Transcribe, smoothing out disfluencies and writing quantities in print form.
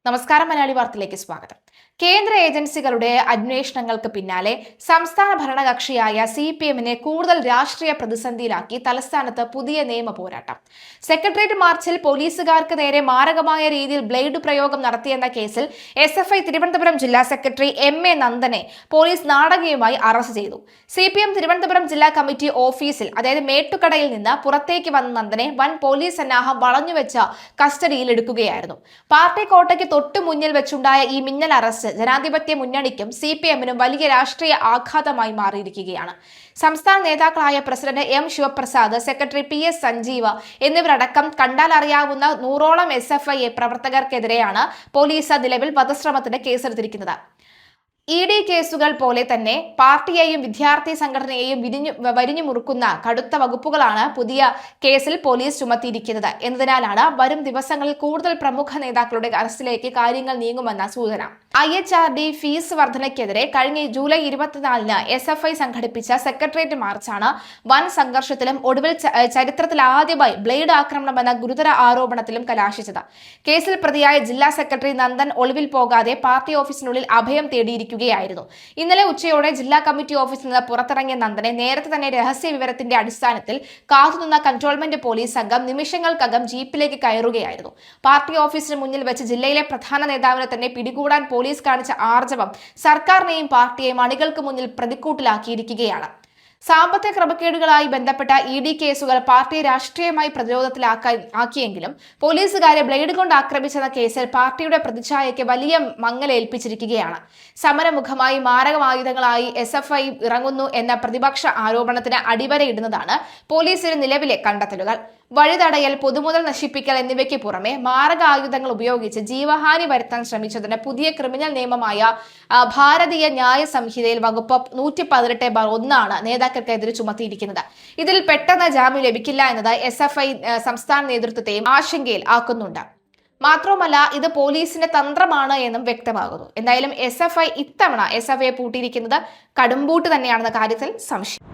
നമസ്കാരം, മലയാളി വാർത്തയിലേക്ക് സ്വാഗതം. കേന്ദ്ര ഏജൻസികളുടെ അന്വേഷണങ്ങൾക്ക് പിന്നാലെ സംസ്ഥാന ഭരണകക്ഷിയായ CPM-നെ കൂടുതൽ രാഷ്ട്രീയ പ്രതിസന്ധിയിലാക്കി തലസ്ഥാനത്ത് പുതിയ നിയമ പോരാട്ടം. സെക്രട്ടേറിയറ്റ് മാർച്ചിൽ പോലീസുകാർക്ക് നേരെ മാരകമായ രീതിയിൽ ബ്ലേഡ് പ്രയോഗം നടത്തിയെന്ന കേസിൽ SFI തിരുവനന്തപുരം ജില്ലാ സെക്രട്ടറി MA നന്ദനെ പോലീസ് നാടകീയമായി അറസ്റ്റ് ചെയ്തു. CPM തിരുവനന്തപുരം ജില്ലാ കമ്മിറ്റി ഓഫീസിൽ, അതായത് മേട്ടുകടയിൽ നിന്ന് പുറത്തേക്ക് വന്ന നന്ദനെ വൻ പോലീസ് സന്നാഹം വളഞ്ഞുവെച്ച കസ്റ്റഡിയിൽ എടുക്കുകയായിരുന്നു. പാർട്ടി കോട്ടയ്ക്ക് തൊട്ടു മുന്നിൽ വെച്ചുണ്ടായ ഈ മിന്നൽ അറസ്റ്റ് ജനാധിപത്യ മുന്നണിക്കും CPM-നും വലിയ രാഷ്ട്രീയ ആഘാതമായി മാറിയിരിക്കുകയാണ്. സംസ്ഥാന നേതാക്കളായ president M Sivaprasad, secretary PS Sanjeeva എന്നിവരടക്കം കണ്ടാൽ അറിയാവുന്ന 100ഓളം SFI പ്രവർത്തകർക്കെതിരെയാണ് പോലീസ് നിലവിൽ വധശ്രമത്തിന് കേസെടുത്തിരിക്കുന്നത്. ED കേസുകൾ പോലെ തന്നെ പാർട്ടിയെയും വിദ്യാർത്ഥി സംഘടനയെയും വരിഞ്ഞു മുറുക്കുന്ന കടുത്ത വകുപ്പുകളാണ് പുതിയ കേസിൽ പോലീസ് ചുമത്തിയിരിക്കുന്നത് എന്നതിനാലാണ് വരും ദിവസങ്ങളിൽ കൂടുതൽ പ്രമുഖ നേതാക്കളുടെ അറസ്റ്റിലേക്ക് കാര്യങ്ങൾ നീങ്ങുമെന്ന സൂചന. IHRD ഫീസ് വർധനയ്ക്കെതിരെ കഴിഞ്ഞ ജൂലൈ 24-ന് SFI സംഘടിപ്പിച്ച സെക്രട്ടേറിയറ്റ് മാർച്ചാണ് വൻ സംഘർഷത്തിലും ഒടുവിൽ ചരിത്രത്തിൽ ആദ്യമായി ബ്ലേഡ് ആക്രമണമെന്ന ഗുരുതര ആരോപണത്തിലും കലാശിച്ചത്. കേസിൽ പ്രതിയായ ജില്ലാ സെക്രട്ടറി നന്ദൻ ഒളിവിൽ പോകാതെ പാർട്ടി ഓഫീസിനുള്ളിൽ അഭയം തേടിയിരിക്കുകയായിരുന്നു. ഇന്നലെ ഉച്ചയോടെ ജില്ലാ കമ്മിറ്റി ഓഫീസിൽ നിന്ന് പുറത്തിറങ്ങിയ നന്ദനെ നേരത്തെ തന്നെ രഹസ്യ വിവരത്തിന്റെ അടിസ്ഥാനത്തിൽ കാത്തുനിന്ന കൺട്രോൾമെന്റ് പോലീസ് സംഘം നിമിഷങ്ങൾക്കകം ജീപ്പിലേക്ക് കയറുകയായിരുന്നു. പാർട്ടി ഓഫീസിന് മുന്നിൽ വെച്ച് ജില്ലയിലെ പ്രധാന നേതാവിനെ തന്നെ പിടികൂടാൻ പോലീസ് കാണിച്ച ആർജവം സർക്കാരിനെയും പാർട്ടിയെയും അണികൾക്ക് മുന്നിൽ പ്രതിക്കൂട്ടിലാക്കിയിരിക്കുകയാണ്. സാമ്പത്തിക ക്രമക്കേടുകളായി ബന്ധപ്പെട്ട ED കേസുകൾ പാർട്ടിയെ രാഷ്ട്രീയമായി പ്രതിരോധത്തിലാക്കിയെങ്കിലും പോലീസുകാരെ ബ്ലേഡ് കൊണ്ട് ആക്രമിച്ചെന്ന കേസിൽ പാർട്ടിയുടെ പ്രതിച്ഛായയ്ക്ക് വലിയ മങ്ങലേൽപ്പിച്ചിരിക്കുകയാണ്. സമരമുഖമായി മാരകമായുധങ്ങളായി SFI ഇറങ്ങുന്നു എന്ന പ്രതിപക്ഷ ആരോപണത്തിന് അടിവരയിടുന്നതാണ് പോലീസിന് നിലവിലെ കണ്ടെത്തലുകൾ. വഴിതടയൽ, പൊതുമുതൽ നശിപ്പിക്കൽ എന്നിവയ്ക്ക് പുറമെ മാരകായുധങ്ങൾ ഉപയോഗിച്ച് ജീവഹാനി വരുത്താൻ ശ്രമിച്ചതിന് പുതിയ ക്രിമിനൽ നിയമമായ ഭാരതീയ ന്യായ സംഹിതയിൽ വകുപ്പ് 118(1) നേതാക്കൾക്കെതിരെ ചുമത്തിയിരിക്കുന്നത്. ഇതിൽ പെട്ടെന്ന് ജാമ്യം ലഭിക്കില്ല എന്നത് SFI സംസ്ഥാന നേതൃത്വത്തെയും ആശങ്കയിൽ ആക്കുന്നുണ്ട്. മാത്രവുമല്ല, ഇത് പോലീസിന്റെ തന്ത്രമാണ് എന്നും വ്യക്തമാകുന്നു. എന്തായാലും SFI ഇത്തവണ SFI പൂട്ടിയിരിക്കുന്നത് കടുംപൂട്ട് തന്നെയാണെന്ന കാര്യത്തിൽ സംശയം.